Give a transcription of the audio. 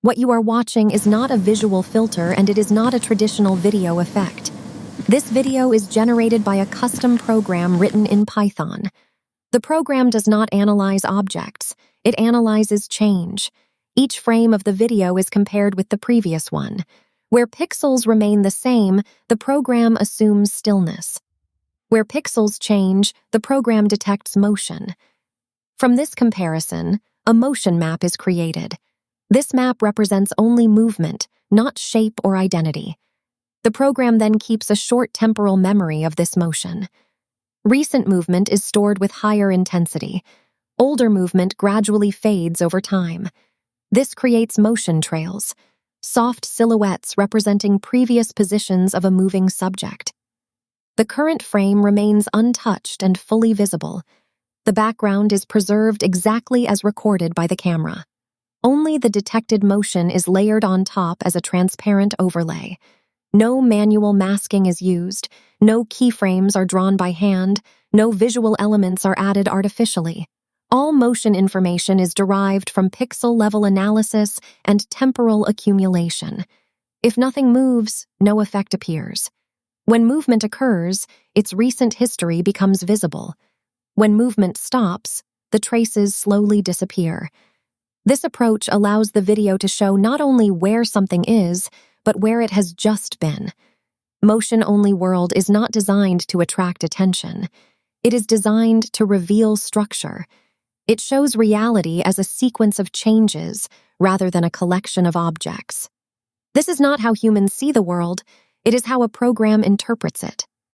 What you are watching is not a visual filter and it is not a traditional video effect. This video is generated by a custom program written in Python. The program does not analyze objects, it analyzes change. Each frame of the video is compared with the previous one. Where pixels remain the same, the program assumes stillness. Where pixels change, the program detects motion. From this comparison, a motion map is created. This map represents only movement, not shape or identity. The program then keeps a short temporal memory of this motion. Recent movement is stored with higher intensity. Older movement gradually fades over time. This creates motion trails, soft silhouettes representing previous positions of a moving subject. The current frame remains untouched and fully visible. The background is preserved exactly as recorded by the camera. Only the detected motion is layered on top as a transparent overlay. No manual masking is used, no keyframes are drawn by hand, no visual elements are added artificially. All motion information is derived from pixel-level analysis and temporal accumulation. If nothing moves, no effect appears. When movement occurs, its recent history becomes visible. When movement stops, the traces slowly disappear. This approach allows the video to show not only where something is, but where it has just been. Motion-only world is not designed to attract attention. It is designed to reveal structure. It shows reality as a sequence of changes rather than a collection of objects. This is not how humans see the world, it is how a program interprets it.